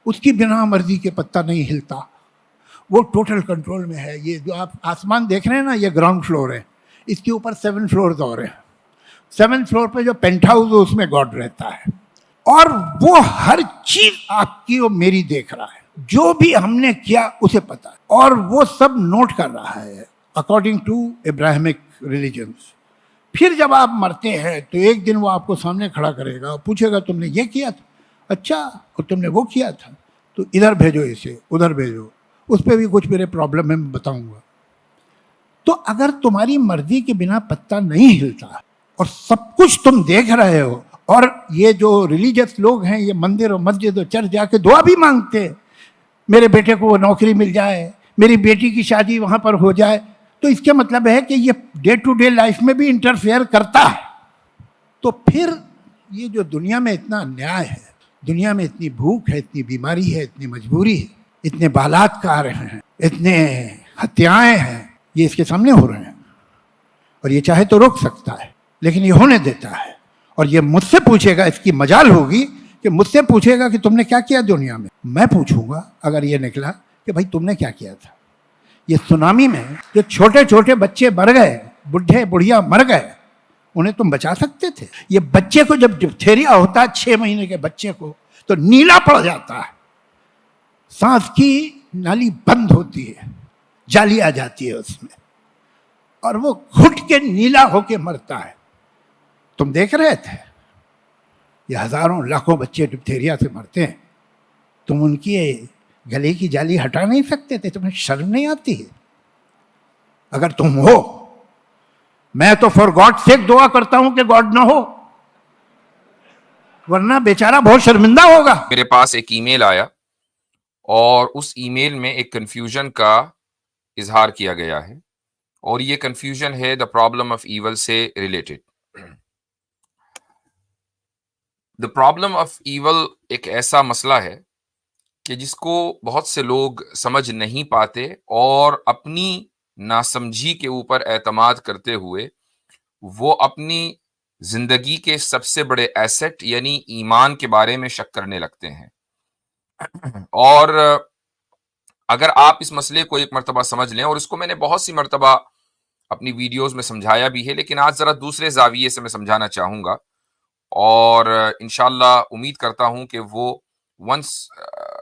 اس کی بنا مرضی کے پتا نہیں ہلتا، وہ ٹوٹل کنٹرول میں ہے. یہ جو آپ آسمان دیکھ رہے ہیں نا، یہ گراؤنڈ فلور ہے، اس کے اوپر 7 فلورز اور ہیں. 7 فلور پہ جو پینٹ ہاؤس ہے اس میں گاڈ رہتا ہے، اور وہ ہر چیز آپ کی اور میری دیکھ رہا ہے. جو بھی ہم نے کیا اسے پتا ہے، اور وہ سب نوٹ کر رہا ہے اکارڈنگ ٹو ابراہیمک ریلیجنس. پھر جب آپ مرتے ہیں تو ایک دن وہ آپ کو سامنے کھڑا کرے گا اور پوچھے گا تم نے یہ کیا تھا، اچھا، اور تم نے وہ کیا تھا، تو ادھر بھیجو، اسے ادھر بھیجو، اس پہ بھی کچھ میرے پرابلم ہے میں بتاؤں گا. تو اگر تمہاری مرضی کے بنا پتا نہیں ہلتا اور سب کچھ تم دیکھ رہے ہو، اور یہ جو ریلیجس لوگ ہیں یہ مندر اور مسجد اور چرچ جا کے دعا بھی مانگتے ہیں، میرے بیٹے کو وہ نوکری مل جائے، میری بیٹی کی شادی وہاں پر ہو جائے، تو اس کے مطلب ہے کہ یہ ڈے ٹو ڈے لائف میں بھی انٹرفیئر کرتا ہے. تو پھر یہ جو دنیا میں اتنا انیائے ہے، دنیا میں اتنی بھوک ہے، اتنی بیماری ہے، اتنی مجبوری ہے، اتنے بلاత్కాر ہیں، اتنے ہتیائیں ہیں، یہ اس کے سامنے ہو رہے ہیں. اور یہ چاہے تو روک سکتا ہے، لیکن یہ ہونے دیتا ہے. اور یہ مجھ سے پوچھے گا، اس کی مجال ہوگی کہ مجھ سے پوچھے گا کہ تم نے کیا کیا دنیا میں. میں پوچھوں گا اگر یہ نکلا کہ بھائی تم نے کیا کیا تھا. یہ سونامی میں جو چھوٹے چھوٹے بچے مر گئے، بڈھے بڑھیا مر گئے، انہیں تم بچا سکتے تھے؟ یہ بچے کو جب ڈپتھیریا ہوتا ہے 6 مہینے کے بچے کو، تو نیلا پڑ جاتا ہے، سانس کی نالی بند ہوتی ہے، جالی آ جاتی ہے اس میں، اور وہ گھٹ کے نیلا ہو کے مرتا ہے. تم دیکھ رہے تھے یہ ہزاروں لاکھوں بچے ڈپتھیریا سے مرتے ہیں، تم ان کی گلے کی جالی ہٹا نہیں سکتے تھے؟ تمہیں شرم نہیں آتی ہے؟ اگر تم ہو، میں تو فار گاڈ سیک دعا کرتا ہوں کہ گاڈ نہ ہو، ورنہ بیچارہ بہت شرمندہ ہوگا. میرے پاس ایک ای میل آیا اور اس ای میل میں ایک کنفیوژن کا اظہار کیا گیا ہے، اور یہ کنفیوژن ہے دا پرابلم آف ایول سے related. The problem of evil ایک ایسا مسئلہ ہے کہ جس کو بہت سے لوگ سمجھ نہیں پاتے، اور اپنی ناسمجھی کے اوپر اعتماد کرتے ہوئے وہ اپنی زندگی کے سب سے بڑے ایسٹ یعنی ایمان کے بارے میں شک کرنے لگتے ہیں. اور اگر آپ اس مسئلے کو ایک مرتبہ سمجھ لیں، اور اس کو میں نے بہت سی مرتبہ اپنی ویڈیوز میں سمجھایا بھی ہے، لیکن آج ذرا دوسرے زاویے سے میں سمجھانا چاہوں گا، اور انشاءاللہ امید کرتا ہوں کہ وہ ونس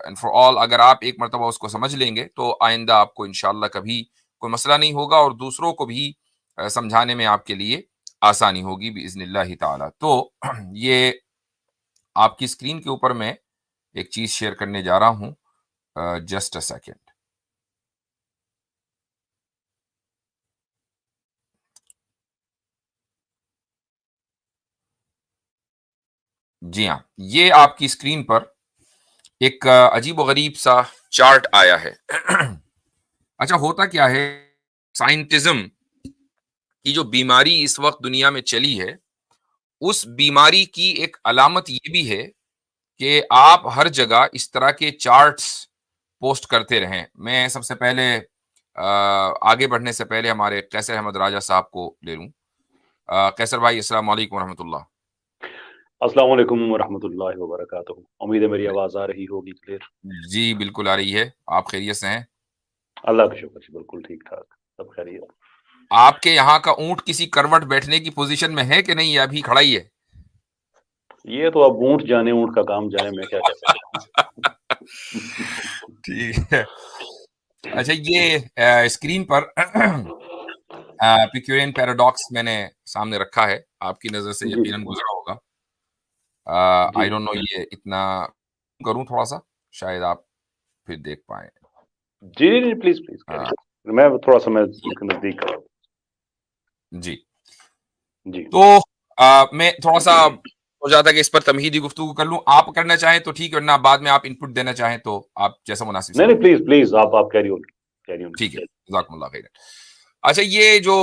اینڈ فار آل اگر آپ ایک مرتبہ اس کو سمجھ لیں گے تو آئندہ آپ کو انشاءاللہ کبھی کوئی مسئلہ نہیں ہوگا، اور دوسروں کو بھی سمجھانے میں آپ کے لیے آسانی ہوگی باذن اللہ تعالی. تو یہ آپ کی اسکرین کے اوپر میں ایک چیز شیئر کرنے جا رہا ہوں، جسٹ اے سیکنڈ. جی ہاں، یہ آپ کی اسکرین پر ایک عجیب و غریب سا چارٹ آیا ہے. اچھا، ہوتا کیا ہے، سائنٹزم کی جو بیماری اس وقت دنیا میں چلی ہے، اس بیماری کی ایک علامت یہ بھی ہے کہ آپ ہر جگہ اس طرح کے چارٹس پوسٹ کرتے رہیں. میں سب سے پہلے آگے بڑھنے سے پہلے ہمارے قیصر احمد راجہ صاحب کو لے لوں. قیصر بھائی، السلام علیکم ورحمۃ اللہ. السلام علیکم ورحمۃ اللہ وبرکاتہ. امید ہے میری آواز آ رہی ہوگی کلیئر؟ جی بالکل آ رہی ہے. آپ خیریت سے ہیں؟ اللہ کا شکر، بالکل ٹھیک ٹھاک، سب خیریت. آپ کے یہاں کا اونٹ کسی کروٹ بیٹھنے کی پوزیشن میں ہے کہ نہیں، یا ابھی کھڑا ہی ہے؟ یہ تو اب اونٹ جانے، اونٹ کا کام جانے، میں کیا کہہ سکتا ہوں. ٹھیک ہے. اچھا، یہ اسکرین پر ایپیکیورین پیراڈاکس میں نے سامنے رکھا ہے، آپ کی نظر سے یقیناً گزرا ہوگا. آئی ڈونٹ نو یہ اتنا کروں تھوڑا سا، شاید آپ پھر دیکھ پائیں. جی جی پلیز پلیز، میں تھوڑا سا میں نزدیک کروں. جی جی تو میں تھوڑا سا ہو جاتا کہ اس پر تمہیدی گفتگو کر لوں. آپ کرنا چاہیں تو ٹھیک ہے، ورنہ بعد میں آپ ان پٹ دینا چاہیں تو آپ جیسا مناسب. نہیں پلیز پلیز، آپ کیری آن. ٹھیک ہے، جزاکم اللہ خیر. اچھا، یہ جو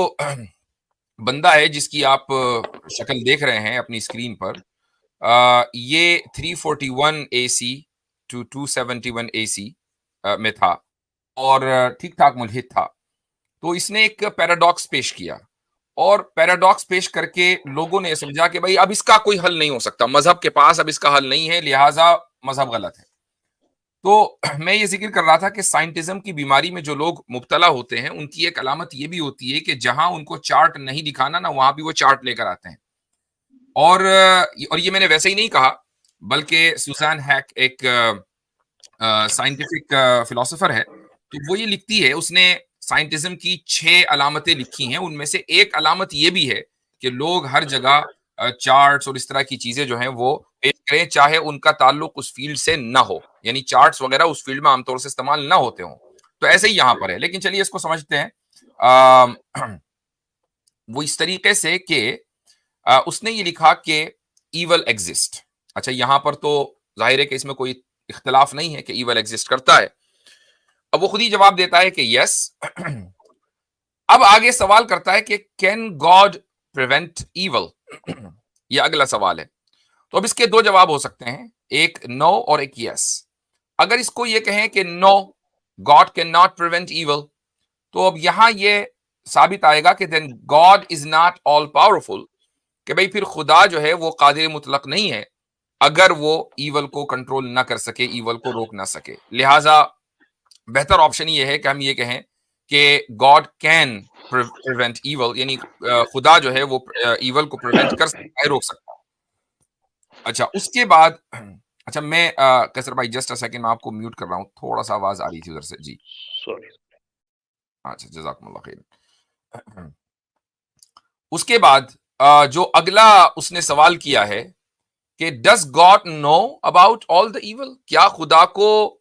بندہ ہے جس کی آپ شکل دیکھ رہے ہیں اپنی اسکرین پر، یہ 341 AC to 271 AC میں تھا، اور ٹھیک ٹھاک ملحد تھا. تو اس نے ایک پیراڈاکس پیش کیا، اور پیراڈاکس پیش کر کے لوگوں نے سمجھا کہ بھائی اب اس کا کوئی حل نہیں ہو سکتا، مذہب کے پاس اب اس کا حل نہیں ہے، لہٰذا مذہب غلط ہے. تو میں یہ ذکر کر رہا تھا کہ سائنٹزم کی بیماری میں جو لوگ مبتلا ہوتے ہیں ان کی ایک علامت یہ بھی ہوتی ہے کہ جہاں ان کو چارٹ نہیں دکھانا نا وہاں بھی وہ چارٹ لے کر آتے ہیں. اور یہ میں نے ویسے ہی نہیں کہا، بلکہ سوزان ہیک ایک سائنٹیفک فلاسفر ہے، تو وہ یہ لکھتی ہے، اس نے سائنٹزم کی 6 علامتیں لکھی ہیں، ان میں سے ایک علامت یہ بھی ہے کہ لوگ ہر جگہ چارٹس اور اس طرح کی چیزیں جو ہیں وہ پیش کریں، چاہے ان کا تعلق اس فیلڈ سے نہ ہو، یعنی چارٹس وغیرہ اس فیلڈ میں عام طور سے استعمال نہ ہوتے ہوں. تو ایسے ہی یہاں پر ہے، لیکن چلیے اس کو سمجھتے ہیں. وہ اس طریقے سے کہ اس نے یہ لکھا کہ ایول ایگزسٹ. اچھا یہاں پر تو ظاہر ہے کہ اس میں کوئی اختلاف نہیں ہے کہ ایول ایگزسٹ کرتا ہے. اب وہ خود ہی جواب دیتا ہے کہ یس. اب آگے سوال کرتا ہے کہ کین گاڈ پریونٹ ایول؟ یہ اگلا سوال ہے. تو اب اس کے 2 جواب ہو سکتے ہیں، ایک نو اور ایک یس. اگر اس کو یہ کہیں کہ no, God can not prevent evil, تو اب یہاں یہ ثابت آئے گا کہ then God is not all powerful, کہ بھئی پھر خدا جو ہے وہ قادر مطلق نہیں ہے اگر وہ ایول کو کنٹرول نہ کر سکے، ایول کو روک نہ سکے. لہٰذا بہتر آپشن یہ ہے کہ ہم یہ کہیں کہ گاڈ کین پریونٹ ایول، یعنی خدا جو ہے وہ ایول کو پریونٹ کر سکتا ہے، روک سکتا ہے. اچھا اس کے بعد اچھا میں کیسر بھائی جسٹ سیکنڈ میں آپ کو میوٹ کر رہا ہوں، تھوڑا سا آواز آ رہی تھی ادھر سے. جی سوری. اچھا جزاکم اللہ خیر. اس کے بعد جو اگلا اس نے سوال کیا ہے کہ does God know about all the evil? کیا خدا کو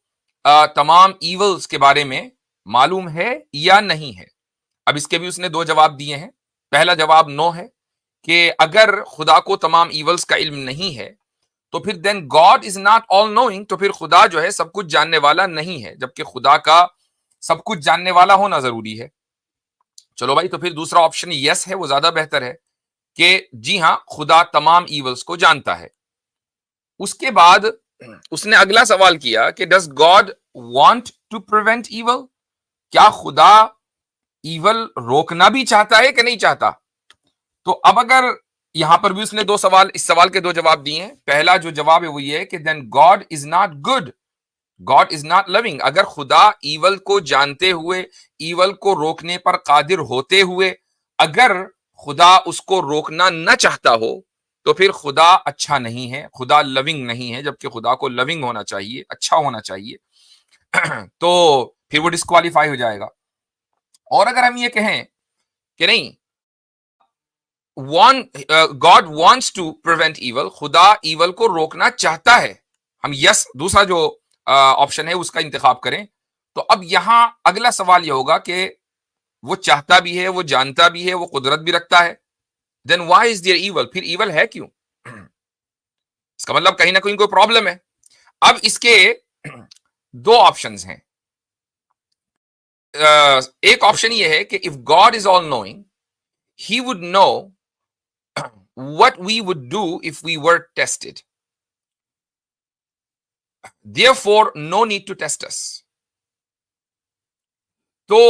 تمام ایولز کے بارے میں معلوم ہے یا نہیں ہے؟ اب اس کے بھی اس نے 2 جواب دیے ہیں. پہلا جواب نو ہے کہ اگر خدا کو تمام ایولز کا علم نہیں ہے تو پھر then God is not all knowing, تو پھر خدا جو ہے سب کچھ جاننے والا نہیں ہے، جبکہ خدا کا سب کچھ جاننے والا ہونا ضروری ہے. چلو بھائی، تو پھر دوسرا آپشن یس ہے، وہ زیادہ بہتر ہے کہ جی ہاں خدا تمام ایولز کو جانتا ہے. اس کے بعد اس نے اگلا سوال کیا کہ does God want to prevent evil? کیا خدا ایول روکنا بھی چاہتا ہے کہ نہیں چاہتا؟ تو اب اگر یہاں پر بھی اس نے اس سوال کے 2 جواب دیے ہیں. پہلا جو جواب ہے وہ یہ ہے کہ then God is not good, God is not loving. اگر خدا ایول کو جانتے ہوئے، ایول کو روکنے پر قادر ہوتے ہوئے، اگر خدا اس کو روکنا نہ چاہتا ہو تو پھر خدا اچھا نہیں ہے، خدا لونگ نہیں ہے، جبکہ خدا کو لونگ ہونا چاہیے، اچھا ہونا چاہیے. تو پھر وہ ڈسکوالیفائی ہو جائے گا. اور اگر ہم یہ کہیں کہ نہیں God wants to prevent evil, خدا ایول کو روکنا چاہتا ہے، ہم یس دوسرا جو آپشن ہے اس کا انتخاب کریں، تو اب یہاں اگلا سوال یہ ہوگا کہ وہ چاہتا بھی ہے، وہ جانتا بھی ہے، وہ قدرت بھی رکھتا ہے، دین وائی از دیئر ایول؟ پھر ایول ہے کیوں؟ اس کا مطلب کہیں نہ کہیں کوئی پرابلم ہے. اب اس کے 2 آپشنز ہیں. ایک آپشن یہ ہے کہ if God is all knowing he would know what we would do if we were tested. Therefore, no need to test us. تو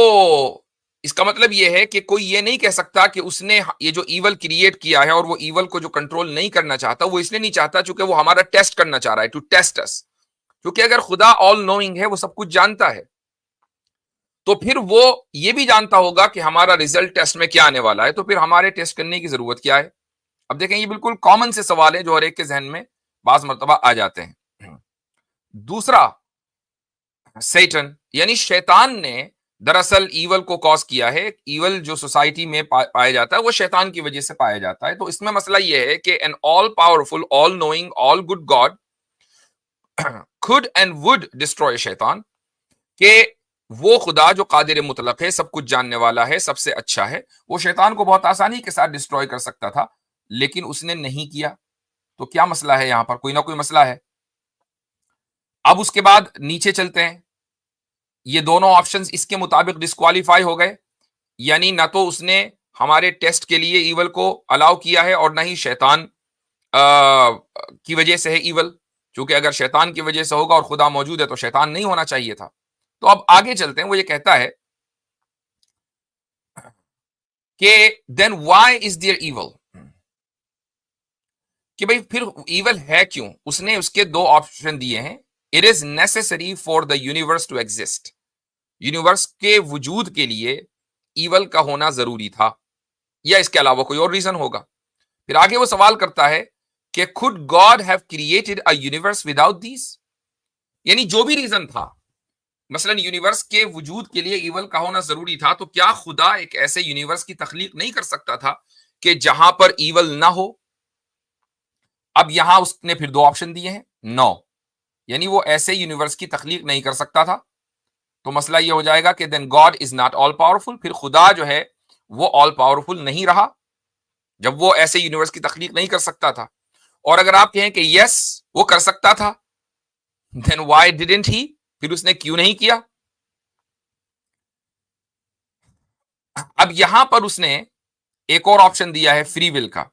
اس کا مطلب یہ ہے کہ کوئی یہ نہیں کہہ سکتا کہ اس نے یہ جو ایول کریٹ کیا ہے اور وہ ایول کو جو کنٹرول نہیں کرنا چاہتا، وہ اس لیے نہیں چاہتا چونکہ وہ ہمارا ٹیسٹ کرنا چاہ رہا ہے، ٹو ٹیسٹ اس. کیونکہ اگر خدا آل نوئنگ ہے، وہ سب کچھ جانتا ہے، تو پھر وہ یہ بھی جانتا ہوگا کہ ہمارا ریزلٹ ٹیسٹ میں کیا آنے والا ہے، تو پھر ہمارے ٹیسٹ کرنے کی ضرورت کیا ہے؟ اب دیکھیں یہ بالکل کامن سے سوال ہے جو ہر ایک کے ذہن میں بعض مرتبہ آ جاتے ہیں. دوسرا سیٹن یعنی شیطان نے دراصل ایول کو کاز کیا ہے. ایول جو سوسائٹی میں پایا جاتا ہے وہ شیطان کی وجہ سے پایا جاتا ہے. تو اس میں مسئلہ یہ ہے کہ an all powerful, all knowing, all good God could and would destroy شیطان، کہ وہ خدا جو قادر مطلق ہے، سب کچھ جاننے والا ہے، سب سے اچھا ہے، وہ شیطان کو بہت آسانی کے ساتھ ڈسٹروائے کر سکتا تھا، لیکن اس نے نہیں کیا. تو کیا مسئلہ ہے یہاں پر؟ کوئی نہ کوئی مسئلہ ہے. اب اس کے بعد نیچے چلتے ہیں. یہ دونوں آپشنز اس کے مطابق ڈسکوالیفائی ہو گئے، یعنی نہ تو اس نے ہمارے ٹیسٹ کے لیے ایول کو الاؤ کیا ہے اور نہ ہی شیطان کی وجہ سے ہے ایول، چونکہ اگر شیطان کی وجہ سے ہوگا اور خدا موجود ہے تو شیطان نہیں ہونا چاہیے تھا. تو اب آگے چلتے ہیں. وہ یہ کہتا ہے کہ دین وائی از دیئر ایول، کہ بھئی پھر ایول ہے کیوں؟ اس نے اس کے 2 آپشن دیے ہیں. It is necessary for the universe to exist. Universe کے وجود کے لیے ایول کا ہونا ضروری تھا، یا اس کے علاوہ کوئی اور ریزن ہوگا؟ پھر آگے وہ سوال کرتا ہے کہ could God have created a universe without these؟ یعنی جو بھی ریزن تھا، مثلا یونیورس کے وجود کے لیے ایول کا ہونا ضروری تھا، تو کیا خدا ایک ایسے یونیورس کی تخلیق نہیں کر سکتا تھا کہ جہاں پر ایول نہ ہو؟ اب یہاں اس نے پھر دو آپشن دیے ہیں، نو، یعنی وہ ایسے یونیورس کی تخلیق نہیں کر سکتا تھا. تو مسئلہ یہ ہو جائے گا کہ then God is not all powerful, پھر خدا جو ہے وہ آل پاورفل نہیں رہا جب وہ ایسے یونیورس کی تخلیق نہیں کر سکتا تھا. اور اگر آپ کہیں کہ یس وہ کر سکتا تھا، دین وائی ڈیڈنٹ ہی، پھر اس نے کیوں نہیں کیا؟ اب یہاں پر اس نے ایک اور آپشن دیا ہے فری ول کا،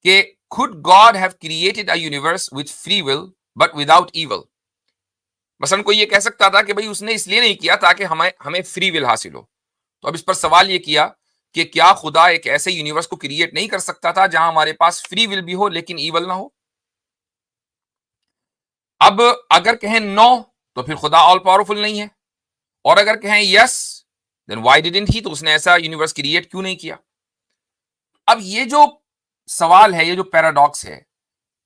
کہ could God have created a universe with free will but without evil؟ مثلا کوئی یہ کہہ سکتا تھا کہ بھئی اس نے اس لیے نہیں کیا تاکہ ہمیں فری ول حاصل ہو. تو اب اس پر سوال یہ کیا کہ کیا خدا ایک ایسے یونیورس کو کریٹ نہیں کر سکتا تھا جہاں ہمارے پاس فری ول بھی ہو لیکن ایول نہ ہو؟ اب اگر کہیں نو تو پھر خدا آل پاورفل نہیں ہے، اور اگر کہیں یس دین وائی ڈیڈنٹ ہی، تو اس نے ایسا یونیورس کریٹ کیوں نہیں کیا؟ اب یہ جو سوال ہے، یہ جو پیراڈاکس ہے،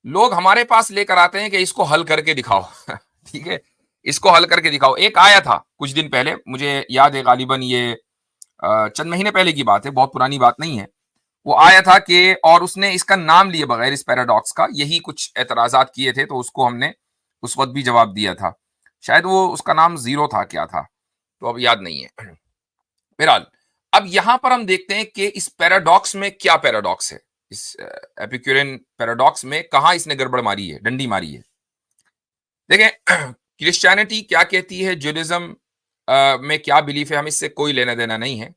لوگ ہمارے پاس لے کر آتے ہیں کہ اس کو حل کر کے دکھاؤ. ٹھیک ہے، اس کو حل کر کے دکھاؤ. ایک آیا تھا کچھ دن پہلے، مجھے یاد ہے غالباً یہ چند مہینے پہلے کی بات ہے، بہت پرانی بات نہیں ہے. وہ آیا تھا کہ اور اس نے اس کا نام لیے بغیر اس پیراڈاکس کا یہی کچھ اعتراضات کیے تھے، تو اس کو ہم نے اس وقت بھی جواب دیا تھا. شاید وہ اس کا نام زیرو تھا، کیا تھا تو اب یاد نہیں ہے. بہرحال اب یہاں پر ہم دیکھتے ہیں کہ اس پیراڈاکس میں کیا پیراڈاکس ہے، اس ایپیکورین پیراڈاکس میں کہاں اس نے گڑبڑ ماری ہے، ڈنڈی ماری ہے. دیکھیں کرسچینٹی کیا کہتی ہے، جوڈازم میں کیا بلیف ہے، ہم اس سے کوئی لینا دینا نہیں ہے.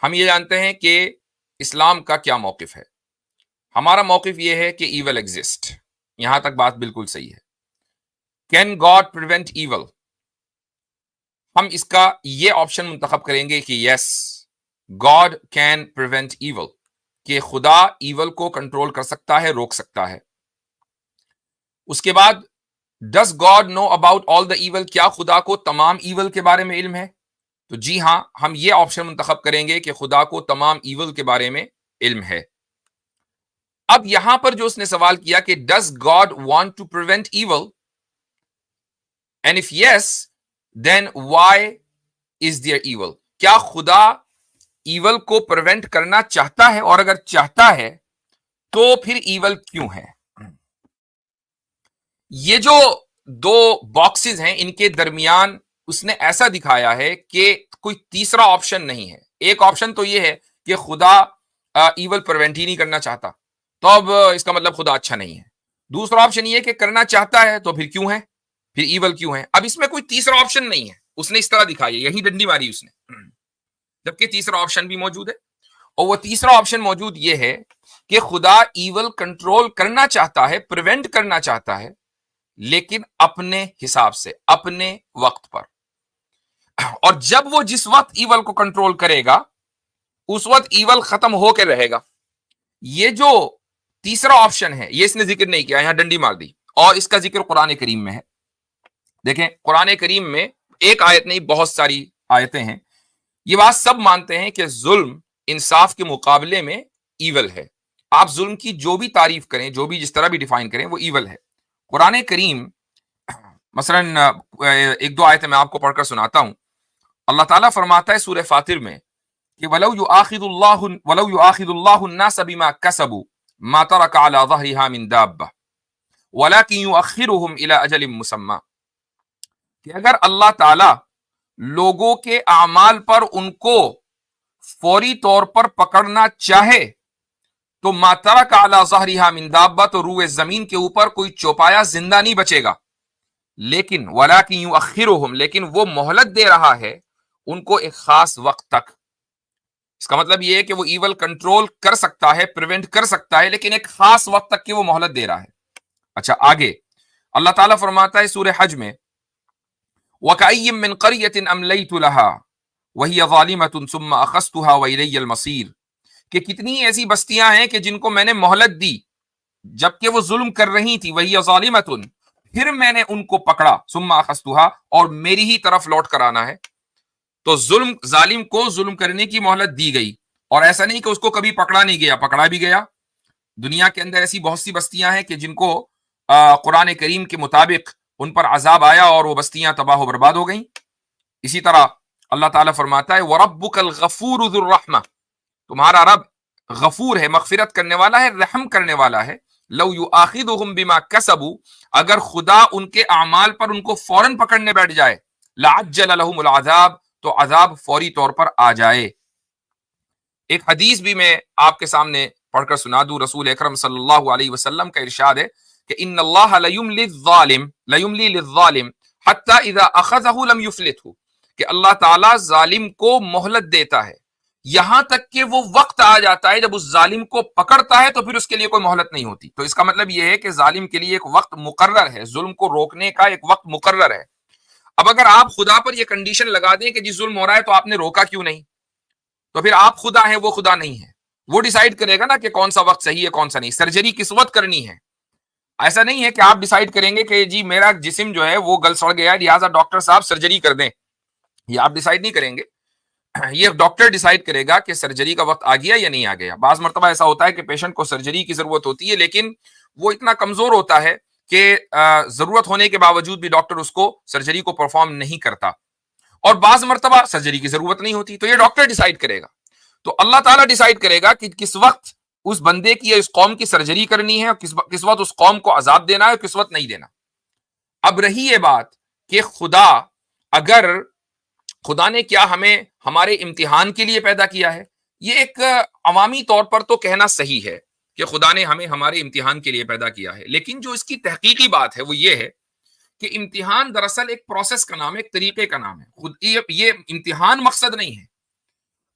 ہم یہ جانتے ہیں کہ اسلام کا کیا موقف ہے. ہمارا موقف یہ ہے کہ ایول ایگزسٹ، یہاں تک بات بالکل صحیح ہے. Can God prevent evil? ہم اس کا یہ آپشن منتخب کریں گے کہ yes God can prevent evil, کہ خدا ایول کو کنٹرول کر سکتا ہے، روک سکتا ہے. اس کے بعد does God know about all the evil? کیا خدا کو تمام ایول کے بارے میں علم ہے؟ تو جی ہاں، ہم یہ آپشن منتخب کریں گے کہ خدا کو تمام ایول کے بارے میں علم ہے. اب یہاں پر جو اس نے سوال کیا کہ does God want to prevent evil, and if yes then why is there evil? کیا خدا ایول کو پریونٹ کرنا چاہتا ہے، اور اگر چاہتا ہے تو پھر ایول کیوں ہے؟ یہ جو دو باکسز ہیں ان کے درمیان اس نے ایسا دکھایا ہے کہ کوئی تیسرا آپشن نہیں ہے. ایک آپشن تو یہ ہے کہ خدا ایول پریونٹ ہی نہیں کرنا چاہتا، تو اب اس کا مطلب خدا اچھا نہیں ہے. دوسرا آپشن یہ کہ کرنا چاہتا ہے تو پھر کیوں ہے، پھر ایول کیوں ہے؟ اب اس میں کوئی تیسرا آپشن نہیں ہے، اس نے اس طرح دکھایا، یہی ڈنڈی ماری اس نے. جبکہ تیسرا آپشن بھی موجود ہے، اور وہ تیسرا آپشن موجود یہ ہے کہ خدا ایول کنٹرول کرنا چاہتا ہے، پریونٹ کرنا چاہتا ہے، لیکن اپنے حساب سے، اپنے وقت پر. اور جب وہ جس وقت ایول کو کنٹرول کرے گا اس وقت ایول ختم ہو کے رہے گا. یہ جو تیسرا آپشن ہے یہ اس نے ذکر نہیں کیا، یہاں ڈنڈی مار دی. اور اس کا ذکر قرآن کریم میں ہے. دیکھیں قرآن کریم میں ایک آیت نہیں، بہت ساری آیتیں ہیں. یہ بات سب مانتے ہیں کہ ظلم انصاف کے مقابلے میں ایول ہے. آپ ظلم کی جو بھی تعریف کریں، جو بھی جس طرح بھی ڈیفائن کریں، وہ ایول ہے. قرآن کریم مثلا ایک دو آیتیں میں آپ کو پڑھ کر سناتا ہوں. اللہ تعالیٰ فرماتا ہے سورہ فاطر میں کہ وَلَوْ يُؤَاخِذُ اللَّهُ النَّاسَ بِمَا كَسَبُوا مَا تَرَكَ عَلَى ظَهْرِهَا مِن دَابَّةٍ وَلَكِنْ يُؤَخِّرُهُمْ إِلَى أَجَلٍ مُّسَمًّى، کہ اگر اللہ تعالیٰ لوگوں کے اعمال پر ان کو فوری طور پر پکڑنا چاہے تو مَا تَرَكَ عَلَى ظَهْرِهَا مِن دَابَّةٍ، تو روئے زمین کے اوپر کوئی چوپایا زندہ نہیں بچے گا. لیکن وَلَكِنْ يُؤَخِّرُهُمْ، لیکن وہ مہلت دے رہا ہے ان کو ایک خاص وقت تک. اس کا مطلب یہ ہے کہ وہ ایول کنٹرول کر سکتا ہے، پریونٹ کر سکتا ہے، لیکن ایک خاص وقت تک کی وہ مہلت دے رہا ہے. اچھا آگے اللہ تعالیٰ فرماتا ہے سورہ حج میں وَكَأَيٍّ مِّن قَرْيَةٍ أَمْلَيْتُ لَهَا وَهِيَ ظَالِمَةٌ ثُمَّ أَخَذْتُهَا وَإِلَيَّ الْمَصِيرُ، کہ کتنی ایسی بستیاں ہیں کہ جن کو میں نے مہلت دی جبکہ وہ ظلم کر رہی تھی، وَهِيَ ظَالِمَةٌ، پھر میں نے ان کو پکڑا ثم اخذتها، اور میری ہی طرف لوٹ کر آنا ہے. تو ظالم کو ظلم کرنے کی مہلت دی گئی، اور ایسا نہیں کہ اس کو کبھی پکڑا نہیں گیا، پکڑا بھی گیا. دنیا کے اندر ایسی بہت سی بستیاں ہیں کہ جن کو قرآن کریم کے مطابق ان پر عذاب آیا اور وہ بستیاں تباہ و برباد ہو گئیں. اسی طرح اللہ تعالیٰ فرماتا ہے وَرَبُّكَ الْغَفُورُ ذُو الرَّحْمَةِ، تمہارا رب غفور ہے، مغفرت کرنے والا ہے، رحم کرنے والا ہے. لو یؤاخذہم بما کسبوا، اگر خدا ان کے اعمال پر ان کو فوراً پکڑنے بیٹھ جائے، لعجل لہم العذاب، تو عذاب فوری طور پر آ جائے. ایک حدیث بھی میں آپ کے سامنے پڑھ کر سنا دوں. رسول اکرم صلی اللہ علیہ وسلم کا ارشاد ہے کہ ان اللہ لیملی للظالم حتی اذا اخذہ لم یفلتہ، کہ اللہ تعالیٰ ظالم کو مہلت دیتا ہے یہاں تک کہ وہ وقت آ جاتا ہے جب اس ظالم کو پکڑتا ہے تو پھر اس کے لیے کوئی مہلت نہیں ہوتی. تو اس کا مطلب یہ ہے کہ ظالم کے لیے ایک وقت مقرر ہے، ظلم کو روکنے کا ایک وقت مقرر ہے. اب اگر آپ خدا پر یہ کنڈیشن لگا دیں کہ جی ظلم ہو رہا ہے تو آپ نے روکا کیوں نہیں، تو پھر آپ خدا ہیں، وہ خدا نہیں ہے. وہ ڈیسائیڈ کرے گا نا کہ کون سا وقت صحیح ہے کون سا نہیں. سرجری کس وقت کرنی ہے، ایسا نہیں ہے کہ آپ ڈیسائیڈ کریں گے کہ جی میرا جسم جو ہے وہ گل سڑ گیا ہے لہٰذا ڈاکٹر صاحب سرجری کر دیں. یہ آپ ڈیسائیڈ نہیں کریں گے، یہ ڈاکٹر ڈیسائیڈ کرے گا کہ سرجری کا وقت آ گیا یا نہیں آ گیا. بعض مرتبہ ایسا ہوتا ہے کہ پیشنٹ کو سرجری کی ضرورت ہوتی ہے لیکن وہ اتنا کمزور ہوتا ہے کہ ضرورت ہونے کے باوجود بھی ڈاکٹر اس کو سرجری کو پرفارم نہیں کرتا، اور بعض مرتبہ سرجری کی ضرورت نہیں ہوتی. تو یہ ڈاکٹر ڈیسائیڈ کرے گا. تو اللہ تعالیٰ ڈیسائیڈ کرے گا کہ کس وقت اس بندے کی یا اس قوم کی سرجری کرنی ہے، اور کس وقت اس قوم کو عذاب دینا ہے اور کس وقت نہیں دینا. اب رہی یہ بات کہ خدا نے کیا ہمیں ہمارے امتحان کے لیے پیدا کیا ہے، یہ ایک عوامی طور پر تو کہنا صحیح ہے کہ خدا نے ہمیں ہمارے امتحان کے لیے پیدا کیا ہے، لیکن جو اس کی تحقیقی بات ہے وہ یہ ہے کہ امتحان دراصل ایک پروسیس کا نام ہے، ایک طریقے کا نام ہے. یہ امتحان مقصد نہیں ہے.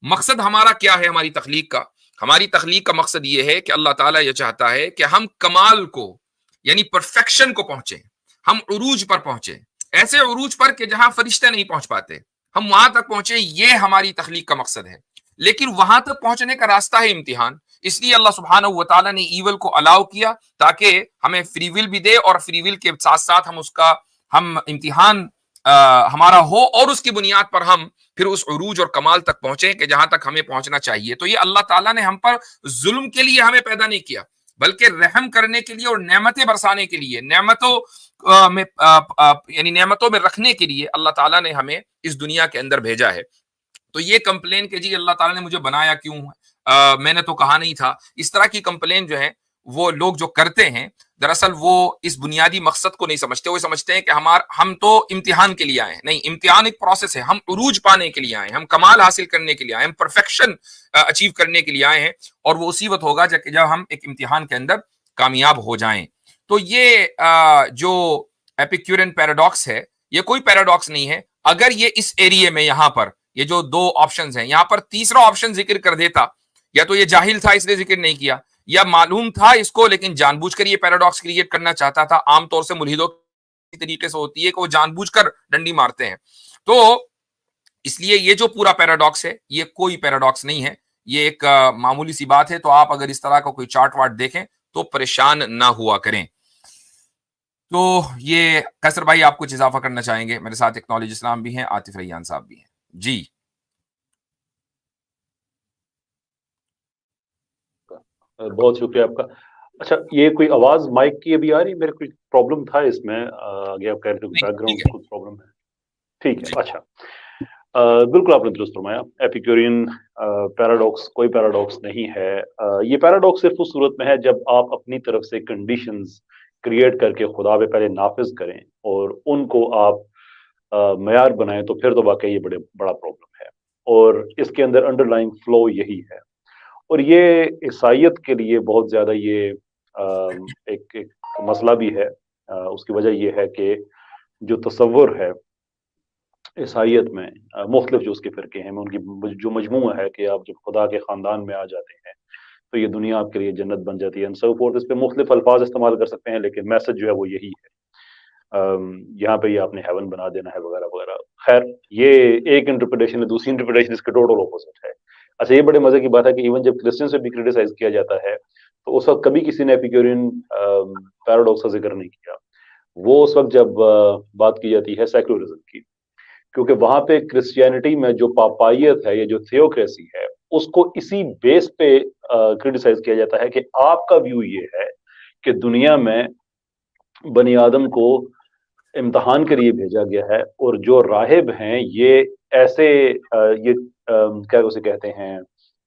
مقصد ہمارا کیا ہے ہماری تخلیق کا؟ ہماری تخلیق کا مقصد یہ ہے کہ اللہ تعالیٰ یہ چاہتا ہے کہ ہم کمال کو یعنی پرفیکشن کو پہنچیں، ہم عروج پر پہنچیں، ایسے عروج پر کہ جہاں فرشتے نہیں پہنچ پاتے، ہم وہاں تک پہنچیں. یہ ہماری تخلیق کا مقصد ہے. لیکن وہاں تک پہنچنے کا راستہ ہے امتحان. اس لیے اللہ سبحانہ و تعالیٰ نے ایول کو الاؤ کیا تاکہ ہمیں فری ول بھی دے، اور فری ول کے ساتھ ساتھ ہم امتحان ہمارا ہو، اور اس کی بنیاد پر ہم پھر اس عروج اور کمال تک پہنچیں کہ جہاں تک ہمیں پہنچنا چاہیے. تو یہ اللہ تعالیٰ نے ہم پر ظلم کے لیے ہمیں پیدا نہیں کیا، بلکہ رحم کرنے کے لیے اور نعمتیں برسانے کے لیے، نعمتوں میں رکھنے کے لیے اللہ تعالیٰ نے ہمیں اس دنیا کے اندر بھیجا ہے. تو یہ کمپلین کہ جی اللہ تعالیٰ نے مجھے بنایا کیوں، میں نے تو کہا نہیں تھا، اس طرح کی کمپلین جو ہے وہ لوگ جو کرتے ہیں دراصل وہ اس بنیادی مقصد کو نہیں سمجھتے. وہ سمجھتے ہیں کہ ہم تو امتحان کے لیے آئے ہیں. نہیں، امتحان ایک پروسیس ہے. ہم عروج پانے کے لیے آئے ہیں، ہم کمال حاصل کرنے کے لیے آئے ہیں، ہم پرفیکشن اچیو کرنے کے لیے آئے ہیں، اور وہ اسی وقت ہوگا جب ہم ایک امتحان کے اندر کامیاب ہو جائیں. تو یہ جو ایپیکیورین پیراڈاکس ہے یہ کوئی پیراڈاکس نہیں ہے. اگر یہ اس ایریے میں یہاں پر یہ جو دو آپشنز ہیں یہاں پر تیسرا آپشن ذکر کر دیتا، یا تو یہ جاہل تھا اس لیے ذکر نہیں کیا، یا معلوم تھا اس کو لیکن جان بوجھ کر یہ پیراڈاکس کریٹ کرنا چاہتا تھا. عام طور سے ملحدوں کی طریقے سے ہوتی ہے کہ وہ جان بوجھ کر ڈنڈی مارتے ہیں. تو اس لیے یہ جو پورا پیراڈاکس ہے یہ کوئی پیراڈاکس نہیں ہے، یہ ایک معمولی سی بات ہے. تو آپ اگر اس طرح کا کوئی چارٹ واٹ دیکھیں تو پریشان نہ ہوا کریں. تو یہ قیصر بھائی آپ کچھ اضافہ کرنا چاہیں گے؟ میرے ساتھ اکنالج اسلام بھی ہیں، عاطف ریان صاحب بھی ہیں. جی بہت شکریہ آپ کا. اچھا، یہ کوئی آواز مائک کی ابھی آ رہی؟ میرے کوئی پرابلم تھا اس میں، آگے آپ کہہ رہے تھے بیک گراؤنڈ سے کچھ پرابلم ہے. ٹھیک ہے، اچھا. بالکل آپ نے درست فرمایا. ایپیکیورین پیراڈاکس کوئی پیراڈاکس نہیں ہے. یہ پیراڈاکس صرف اس صورت میں ہے جب آپ اپنی طرف سے کنڈیشنز کریٹ کر کے خدا پہ پہلے نافذ کریں اور ان کو آپ معیار بنائیں، تو پھر تو واقعی یہ بڑا پرابلم ہے. اور اس کے اندر انڈر لائن فلو یہی ہے. اور یہ عیسائیت کے لیے بہت زیادہ یہ ایک مسئلہ بھی ہے. اس کی وجہ یہ ہے کہ جو تصور ہے عیسائیت میں، مختلف جو اس کے فرقے ہیں، ان کی جو مجموعہ ہے کہ آپ جب خدا کے خاندان میں آ جاتے ہیں تو یہ دنیا آپ کے لیے جنت بن جاتی ہے. سو فورتھ اس پہ مختلف الفاظ استعمال کر سکتے ہیں، لیکن میسج جو ہے وہ یہی ہے. یہاں پہ یہ آپ نے ہیون بنا دینا ہے وغیرہ وغیرہ. خیر، یہ ایک انٹرپریٹیشن ہے. دوسری انٹرپریٹیشن اس کے ٹوٹل اپوزٹ ہے. اچھا، یہ بڑے مزے کی بات ہے کہ ایون جب کرسچن سے بھی کریٹیسائز کیا جاتا ہے تو اس وقت کبھی کسی نے ایپیکیورین پیراڈاکس کا ذکر نہیں کیا. وہ اس وقت جب بات کی جاتی ہے سیکولرزم کی، کیونکہ وہاں پہ کرسچینٹی میں جو پاپائیت ہے یا جو تھیوکریسی ہے اس کو اسی بیس پہ کرٹیسائز کیا جاتا ہے کہ آپ کا ویو یہ ہے کہ دنیا میں بنی آدم کو امتحان کے لیے بھیجا گیا ہے، اور جو راہب ہیں یہ ایسے یہ کیا اسے کہتے ہیں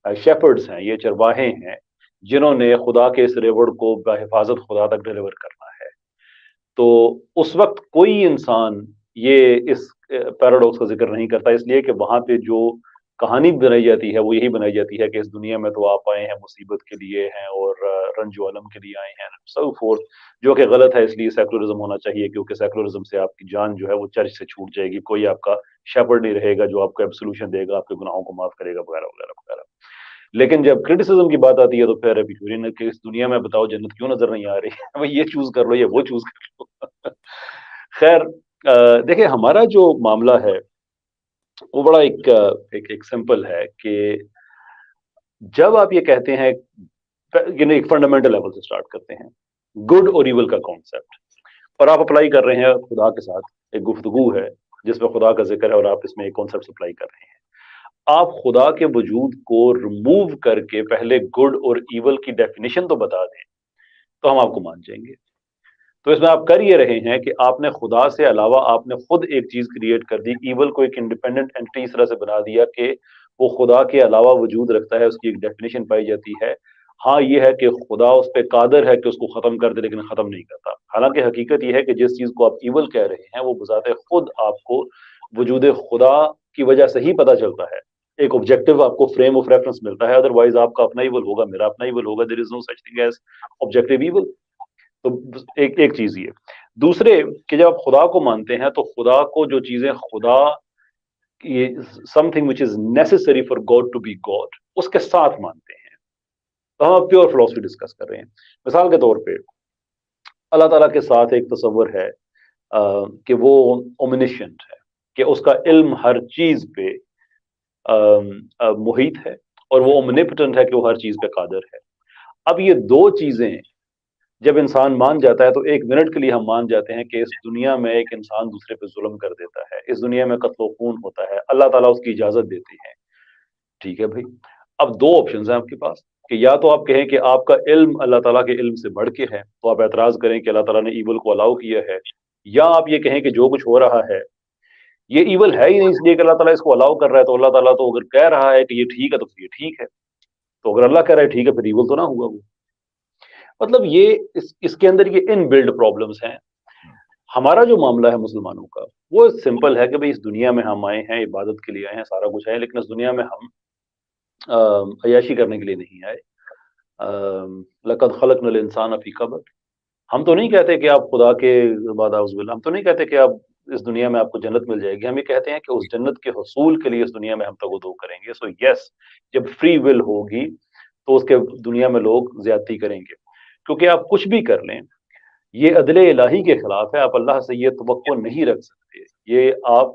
شیپرڈز ہیں، یہ چرواہے ہیں جنہوں نے خدا کے اس ریوڑ کو بحفاظت خدا تک ڈیلیور کرنا ہے۔ تو اس وقت کوئی انسان یہ اس پیراڈاکس کا ذکر نہیں کرتا، اس لیے کہ وہاں پہ جو کہانی بنائی جاتی ہے وہ یہی بنائی جاتی ہے کہ اس دنیا میں تو آپ آئے ہیں مصیبت کے لیے ہیں اور رنج و الم کے لیے آئے ہیں سو فورتھ، جو کہ غلط ہے۔ اس لیے سیکولرزم ہونا چاہیے، کیونکہ سیکولرزم سے آپ کی جان جو ہے وہ چرچ سے چھوٹ جائے گی، کوئی آپ کا شیپرڈ نہیں رہے گا جو آپ کو ایبسولوشن دے گا، آپ کے گناہوں کو معاف کرے گا وغیرہ وغیرہ وغیرہ۔ لیکن جب کرٹیسزم کی بات آتی ہے تو پھر ایپیکورین کہ اس دنیا میں بتاؤ جنت کیوں نظر نہیں آ رہی ہے، یہ چوز کر لو یا وہ چوز کر لو۔ خیر دیکھیں ہمارا جو معاملہ ہے وہ بڑا ایک سمپل ہے کہ جب آپ یہ کہتے ہیں یعنی ایک فنڈامنٹل لیول سے سٹارٹ کرتے ہیں گڈ اور ایول کا کانسیپٹ، اور آپ اپلائی کر رہے ہیں خدا کے ساتھ، ایک گفتگو ہے جس میں خدا کا ذکر ہے اور آپ اس میں ایک کانسیپٹ اپلائی کر رہے ہیں، آپ خدا کے وجود کو ریموو کر کے پہلے گڈ اور ایول کی ڈیفینیشن تو بتا دیں تو ہم آپ کو مان جائیں گے۔ تو اس میں آپ کر یہ رہے ہیں کہ آپ نے خدا سے علاوہ آپ نے خود ایک چیز کریٹ کر دی، ایول کو ایک انڈیپینڈنٹ اینٹی اس طرح سے بنا دیا کہ وہ خدا کے علاوہ وجود رکھتا ہے، اس کی ایک ڈیفینیشن پائی جاتی ہے۔ ہاں یہ ہے کہ خدا اس پہ قادر ہے کہ اس کو ختم کر دے لیکن ختم نہیں کرتا، حالانکہ حقیقت یہ ہے کہ جس چیز کو آپ ایول کہہ رہے ہیں وہ بذات خود آپ کو وجود خدا کی وجہ سے ہی پتہ چلتا ہے، ایک آبجیکٹو آپ کو فریم آف ریفرنس ملتا ہے، ادروائز آپ کا اپنا ایول ہوگا، میرا اپنا ایول ہوگا، there is no such thing as objective evil. تو ایک چیز یہ، دوسرے کہ جب آپ خدا کو مانتے ہیں تو خدا کو جو چیزیں خدا something which is necessary for God to be God اس کے ساتھ مانتے ہیں، تو ہم پیور فلاسفی ڈسکس کر رہے ہیں۔ مثال کے طور پہ اللہ تعالیٰ کے ساتھ ایک تصور ہے کہ وہ اومنیشنٹ ہے، کہ اس کا علم ہر چیز پہ محیط ہے، اور وہ اومنیپٹنٹ ہے کہ وہ ہر چیز پہ قادر ہے۔ اب یہ دو چیزیں جب انسان مان جاتا ہے تو ایک منٹ کے لیے ہم مان جاتے ہیں کہ اس دنیا میں ایک انسان دوسرے پہ ظلم کر دیتا ہے، اس دنیا میں قتل و خون ہوتا ہے، اللہ تعالیٰ اس کی اجازت دیتے ہیں۔ ٹھیک ہے بھائی، اب دو آپشنز ہیں آپ کے پاس، کہ یا تو آپ کہیں کہ آپ کا علم اللہ تعالیٰ کے علم سے بڑھ کے ہے، تو آپ اعتراض کریں کہ اللہ تعالیٰ نے ایول کو الاؤ کیا ہے، یا آپ یہ کہیں کہ جو کچھ ہو رہا ہے یہ ایول ہے ہی نہیں، اس لیے کہ اللہ تعالیٰ اس کو الاؤ کر رہا ہے، تو اللہ تعالیٰ تو اگر کہہ رہا ہے کہ یہ ٹھیک ہے تو پھر یہ ٹھیک ہے، تو اگر اللہ کہہ رہا ہے ٹھیک ہے پھر ایول تو نہ ہوا وہ۔ مطلب یہ اس کے اندر یہ ان بلڈ پرابلمس ہیں۔ ہمارا جو معاملہ ہے مسلمانوں کا وہ سمپل ہے کہ بھئی اس دنیا میں ہم آئے ہیں، عبادت کے لیے آئے ہیں، سارا کچھ ہے، لیکن اس دنیا میں ہم عیاشی کرنے کے لیے نہیں آئے۔ لقد خلقنا الانسان فی کبد، ہم تو نہیں کہتے کہ آپ خدا کے بعد اعوذ باللہ، ہم تو نہیں کہتے کہ آپ اس دنیا میں آپ کو جنت مل جائے گی، ہم یہ کہتے ہیں کہ اس جنت کے حصول کے لیے اس دنیا میں ہم تگ و دو کریں گے۔ سو یس، جب فری ول ہوگی تو اس کے دنیا میں لوگ زیادتی کریں گے، کیونکہ آپ کچھ بھی کر لیں یہ عدل الہی کے خلاف ہے، آپ اللہ سے یہ توقع نہیں رکھ سکتے، یہ آپ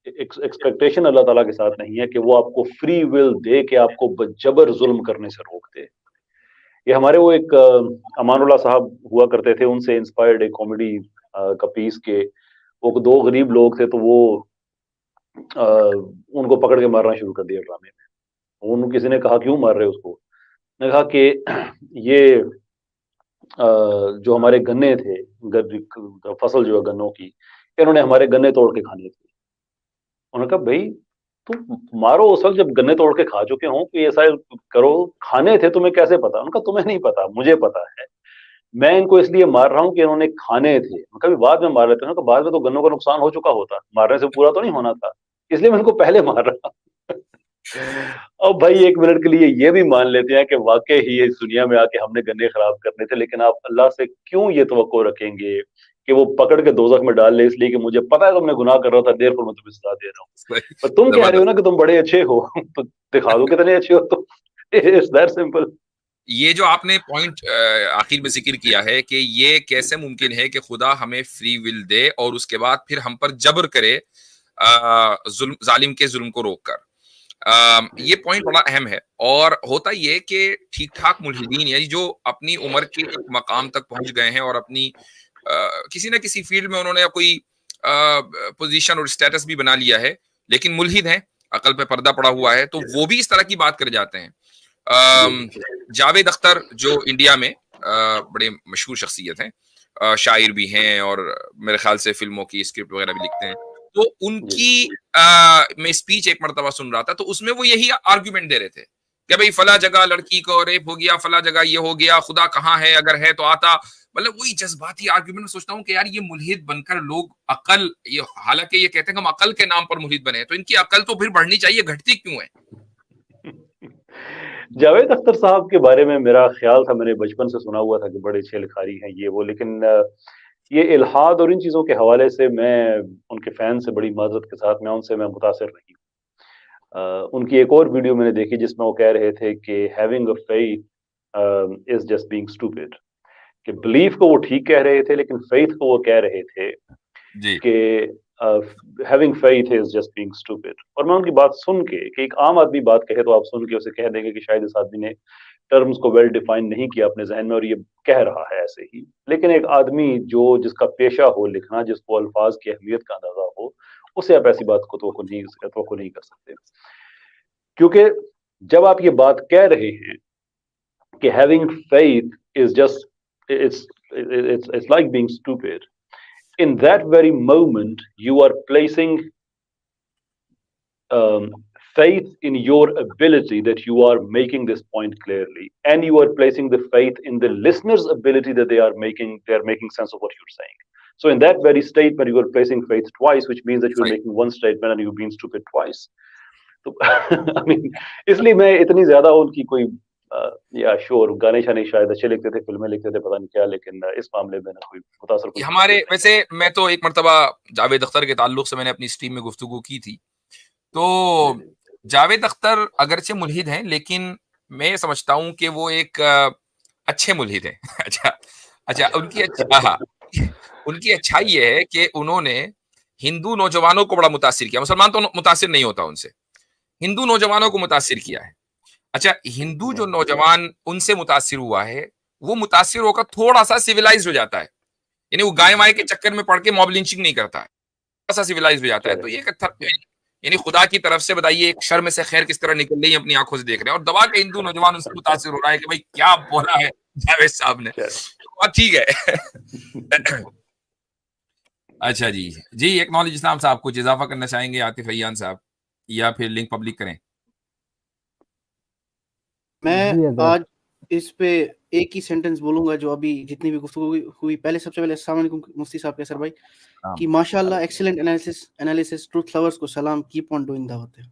ایکسپیکٹیشن اللہ تعالیٰ کے ساتھ نہیں ہے کہ وہ آپ کو فری ول دے کہ آپ کو بجبر ظلم کرنے سے روک دے۔ یہ ہمارے وہ ایک امان اللہ صاحب ہوا کرتے تھے، ان سے انسپائرڈ ایک کامیڈی کا پیس کے وہ دو غریب لوگ تھے، تو وہ ان کو پکڑ کے مارنا شروع کر دیا ڈرامے میں۔ ان کسی نے کہا کیوں مار رہے اس کو؟ نے کہا کہ یہ جو ہمارے گنے تھے، فصل جو ہے گنوں کی، انہوں نے ہمارے گنے توڑ کے کھانے تھے۔ انہوں نے کہا بھائی تم مارو اس وقت جب گنے توڑ کے کھا چکے ہوں، کہ ایسا کرو، کھانے تھے تمہیں کیسے پتا؟ انہوں نے کہا تمہیں نہیں پتا، مجھے پتا ہے، میں ان کو اس لیے مار رہا ہوں کہ انہوں نے کھانے تھے، کبھی بعد میں مار لیتے ہیں، تو بعد میں تو گنوں کا نقصان ہو چکا ہوتا، مارنے سے پورا تو نہیں ہونا تھا، اس لیے میں ان کو پہلے مار رہا۔ اب بھائی ایک منٹ کے لیے یہ بھی مان لیتے ہیں کہ واقعی ہی اس دنیا میں آ کے ہم نے گنے خراب کرنے تھے، لیکن آپ اللہ سے کیوں یہ توقع رکھیں گے کہ وہ پکڑ کے دوزخ میں ڈال لے اس لیے کہ مجھے پتا ہے تم نے گناہ کر رہا تھا، دیر پر میں تمہیں سزا دے رہا ہوں۔ پر تم کہہ رہے ہو نا کہ تم بڑے اچھے ہو، تو دکھا دو کتنے اچھے ہو تم۔ It's that simple. یہ جو آپ نے پوائنٹ آخر میں ذکر کیا ہے کہ یہ کیسے ممکن ہے کہ خدا ہمیں فری ول دے اور اس کے بعد پھر ہم پر جبر کرے ظالم کے ظلم کو روک کر، یہ پوائنٹ بڑا اہم ہے۔ اور ہوتا یہ کہ ٹھیک ٹھاک ملحدین یعنی جو اپنی عمر کے ایک مقام تک پہنچ گئے ہیں اور اپنی کسی نہ کسی فیلڈ میں انہوں نے کوئی پوزیشن اور اسٹیٹس بھی بنا لیا ہے لیکن ملحد ہیں, عقل پہ پردہ پڑا ہوا ہے, تو وہ بھی اس طرح کی بات کر جاتے ہیں. جاوید اختر جو انڈیا میں بڑے مشہور شخصیت ہیں, شاعر بھی ہیں اور میرے خیال سے فلموں کی اسکرپٹ وغیرہ بھی لکھتے ہیں, تو ان کی میں اسپیچ ایک مرتبہ سن رہا تھا, تو اس میں وہ یہی آرگیومنٹ دے رہے تھے کہ بھئی فلاں جگہ لڑکی کو ریپ ہو گیا, فلاں جگہ یہ ہو گیا, خدا کہاں ہے, اگر ہے تو آتا. مطلب وہی جذباتی آرگیومنٹ. میں سوچتا ہوں کہ یار یہ ملحد بن کر لوگ عقل, یہ حالانکہ یہ کہتے ہیں کہ ہم عقل کے نام پر ملحد بنے ہیں, تو ان کی عقل تو پھر بڑھنی چاہیے, گھٹتی کیوں ہے؟ جاوید اختر صاحب کے بارے میں میرا خیال تھا, میں نے بچپن سے سنا ہوا تھا کہ بڑے اچھے لکھاری ہیں یہ وہ, لیکن یہ الحاد اور ان چیزوں کے حوالے سے میں ان کے فین سے بڑی معذرت کے ساتھ میں ان سے متاثر نہیں ہوں. ان کی ایک اور ویڈیو میں نے دیکھی جس میں وہ کہہ رہے تھے کہ having a faith is just being stupid, کہ بلیف کو وہ ٹھیک کہہ رہے تھے لیکن فیتھ کو وہ کہہ رہے تھے کہ having faith is just being stupid. اور میں ان کی بات سن کے, کہ ایک عام آدمی بات کہے تو آپ سن کے اسے کہہ دیں گے کہ شاید اس آدمی نے ٹرمز کو ویل ڈیفائن نہیں کیا اپنے ذہن میں اور یہ کہہ رہا ہے ایسے ہی. لیکن ایک آدمی جس کا پیشہ ہو لکھنا, جس کو الفاظ کی اہمیت کا اندازہ ہو, اسے آپ ایسی بات کو توقع نہیں کر سکتے. کیونکہ جب آپ یہ بات کہہ رہے ہیں کہ having faith is just it's like being stupid, in that very moment you are placing faith in your ability that you are making this point clearly, and you are placing the faith in the listener's ability that they are making sense of what you're saying. So in that very statement you are placing faith twice, which means that you're making one statement and you're being stupid twice. So I mean, اس لیے میں اتنی زیادہ ان کی کوئی یا شور گانے شانے شاید اچھے لکھتے تھے, فلمیں لکھتے تھے, پتہ نہیں کیا, لیکن اس معاملے میں کوئی متاثر ہمارے ویسے میں تو ایک مرتبہ جاوید اختر کے تعلق سے میں نے اپنی اسٹریم میں گفتگو کی تھی, تو جاوید اختر اگرچہ ملحد ہیں لیکن میں سمجھتا ہوں کہ وہ ایک اچھے ملحد ہیں. اچھا ان کی اچھائی یہ ہے کہ انہوں نے ہندو نوجوانوں کو بڑا متاثر کیا. مسلمان تو متاثر نہیں ہوتا ان سے, ہندو نوجوانوں کو متاثر کیا ہے. اچھا, ہندو جو نوجوان ان سے متاثر ہوا ہے وہ متاثر ہو کر تھوڑا سا سیویلائز ہو جاتا ہے, یعنی وہ گائے مائے کے چکر میں پڑھ کے موب لنچنگ نہیں کرتا ہے, تھوڑا سا سیویلائز ہو جاتا ہے. تو یہ یعنی خدا کی طرف سے بتائیے ایک شر میں سے خیر کس طرح نکل رہی ہے, اپنی آنکھوں سے دیکھ رہے ہیں, اور دبا کے ہندو نوجوان ان سے متاثر ہو رہا ہے کہ بھائی کیا بولا ہے جاوید صاحب نے. ٹھیک ہے. اچھا جی ایکنالج اسلام صاحب کچھ اضافہ کرنا چاہیں گے, عاطف ریان صاحب, یا پھر لنک پبلک کریں؟ میں آج اس پہ ایک ہی سینٹنس بولوں گا جو ابھی جتنی بھی گفتگو ہوئی. پہلے سب سے پہلے السلام علیکم مفتی صاحب کیسر بھائی, کہ ماشاءاللہ ایکسیلنٹ انالیسس, ٹروتھ لورز کو سلام, کیپ آن ڈوئنگ دعوت ہے.